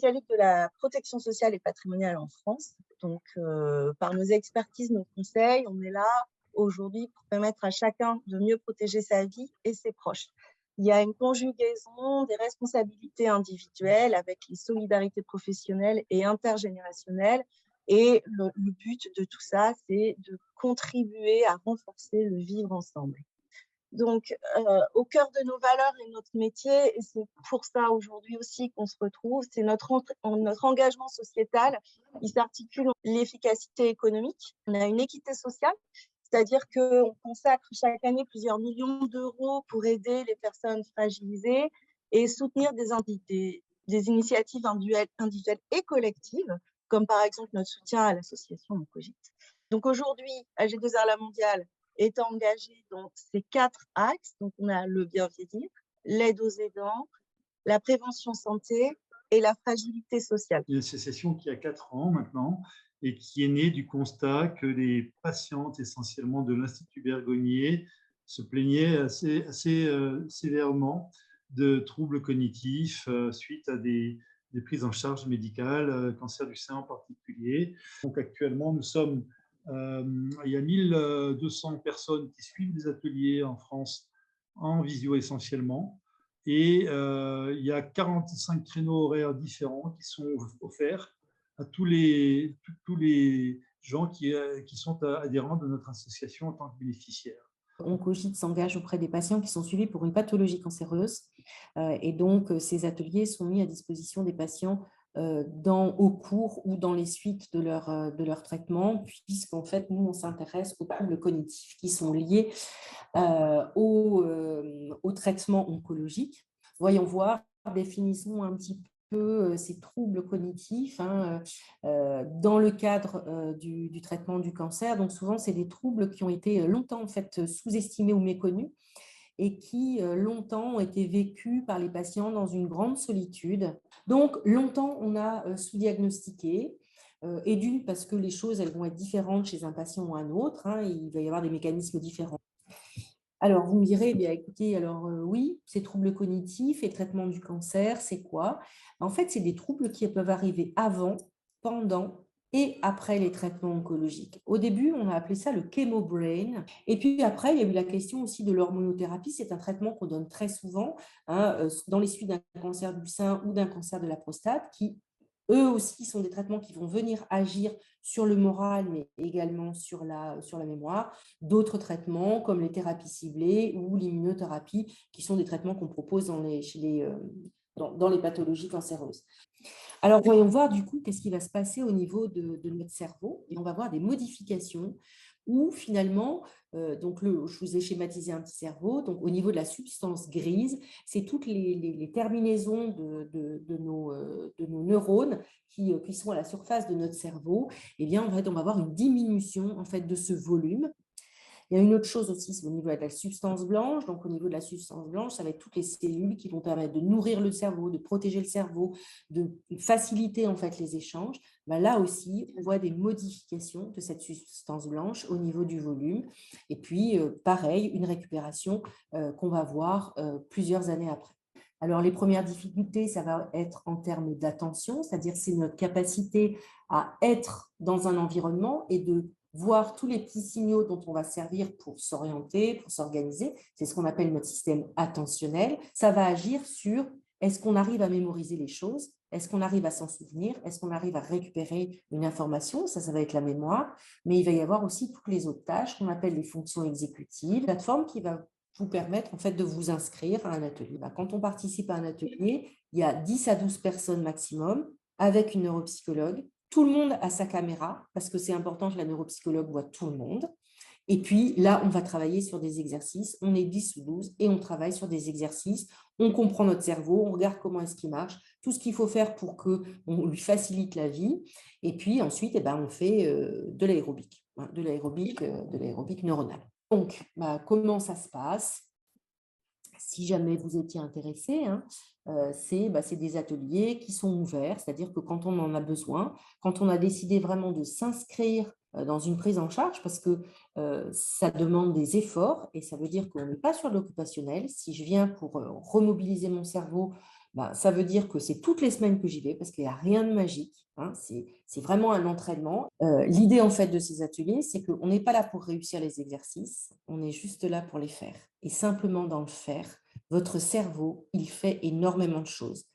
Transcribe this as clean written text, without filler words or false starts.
spécialiste de la protection sociale et patrimoniale en France. Donc, par nos expertises, nos conseils, on est là aujourd'hui pour permettre à chacun de mieux protéger sa vie et ses proches. Il y a une conjugaison des responsabilités individuelles avec les solidarités professionnelles et intergénérationnelles. Et le but de tout ça, c'est de contribuer à renforcer le vivre ensemble. Donc, au cœur de nos valeurs et notre métier, et c'est pour ça aujourd'hui aussi qu'on se retrouve, c'est notre engagement sociétal. Il s'articule en l'efficacité économique. On a une équité sociale, c'est-à-dire qu'on consacre chaque année plusieurs millions d'euros pour aider les personnes fragilisées et soutenir des initiatives individuelles et collectives, comme par exemple notre soutien à l'association Oncogite. Donc aujourd'hui, AG2R La Mondiale est engagé dans ces 4 axes. Donc, on a le bien vieillir, l'aide aux aidants, la prévention santé et la fragilité sociale. Une association qui a 4 ans maintenant et qui est née du constat que les patientes, essentiellement de l'Institut Bergonié, se plaignaient assez sévèrement de troubles cognitifs suite à des prises en charge médicales, cancer du sein en particulier. Donc actuellement, il y a 1200 personnes qui suivent des ateliers en France en visio essentiellement. Et il y a 45 créneaux horaires différents qui sont offerts à tous les gens qui sont adhérents de notre association en tant que bénéficiaires. Oncogite s'engage auprès des patients qui sont suivis pour une pathologie cancéreuse. Et donc, ces ateliers sont mis à disposition des patients au cours ou dans les suites de leur traitement, puisqu'en fait, nous, on s'intéresse aux troubles cognitifs qui sont liés au traitement oncologique. Voyons voir, définissons un petit peu ces troubles cognitifs dans le cadre du traitement du cancer. Donc souvent, c'est des troubles qui ont été longtemps en fait sous-estimés ou méconnus et qui longtemps ont été vécus par les patients dans une grande solitude. Donc longtemps, on a sous-diagnostiqué. Et d'une, parce que les choses elles vont être différentes chez un patient ou un autre, il va y avoir des mécanismes différents. Alors, vous me direz, eh bien, écoutez, oui, ces troubles cognitifs et traitement du cancer, c'est quoi? En fait, c'est des troubles qui peuvent arriver avant, pendant et après les traitements oncologiques. Au début, on a appelé ça le chemo-brain. Et puis après, il y a eu la question aussi de l'hormonothérapie. C'est un traitement qu'on donne très souvent dans les suites d'un cancer du sein ou d'un cancer de la prostate qui, eux aussi, sont des traitements qui vont venir agir sur le moral, mais également sur la mémoire. D'autres traitements, comme les thérapies ciblées ou l'immunothérapie, qui sont des traitements qu'on propose dans les pathologies cancéreuses. Alors, voyons voir du coup qu'est-ce qui va se passer au niveau de notre cerveau. Et on va voir des modifications où finalement, je vous ai schématisé un petit cerveau, donc au niveau de la substance grise, c'est toutes les terminaisons de nos neurones qui sont à la surface de notre cerveau. Eh bien, en fait, on va avoir une diminution en fait, de ce volume. Il y a une autre chose aussi, c'est au niveau de la substance blanche. Donc, au niveau de la substance blanche, ça va être toutes les cellules qui vont permettre de nourrir le cerveau, de protéger le cerveau, de faciliter en fait les échanges. Là aussi, on voit des modifications de cette substance blanche au niveau du volume. Et puis, pareil, une récupération qu'on va voir plusieurs années après. Alors, les premières difficultés, ça va être en termes d'attention, c'est-à-dire c'est notre capacité à être dans un environnement et de voir tous les petits signaux dont on va servir pour s'orienter, pour s'organiser. C'est ce qu'on appelle notre système attentionnel. Ça va agir sur est-ce qu'on arrive à mémoriser les choses, est-ce qu'on arrive à s'en souvenir, est-ce qu'on arrive à récupérer une information, ça va être la mémoire, mais il va y avoir aussi toutes les autres tâches qu'on appelle les fonctions exécutives, une plateforme qui va vous permettre en fait de vous inscrire à un atelier. Quand on participe à un atelier, il y a 10 à 12 personnes maximum avec une neuropsychologue. Tout le monde a sa caméra parce que c'est important que la neuropsychologue voit tout le monde. Et puis là, on va travailler sur des exercices. On est 10 ou 12 et on travaille sur des exercices. On comprend notre cerveau, on regarde comment est-ce qu'il marche, tout ce qu'il faut faire pour qu'on lui facilite la vie. Et puis ensuite, on fait de l'aérobic, de l'aérobic neuronale. Donc, comment ça se passe? Si jamais vous étiez intéressé, c'est des ateliers qui sont ouverts, c'est-à-dire que quand on en a besoin, quand on a décidé vraiment de s'inscrire dans une prise en charge, parce que ça demande des efforts et ça veut dire qu'on n'est pas sur l'occupationnel. Si je viens pour remobiliser mon cerveau, Ça veut dire que c'est toutes les semaines que j'y vais parce qu'il n'y a rien de magique. Hein, c'est vraiment un entraînement. L'idée en fait de ces ateliers, c'est qu'on n'est pas là pour réussir les exercices, on est juste là pour les faire. Et simplement dans le faire, votre cerveau, il fait énormément de choses.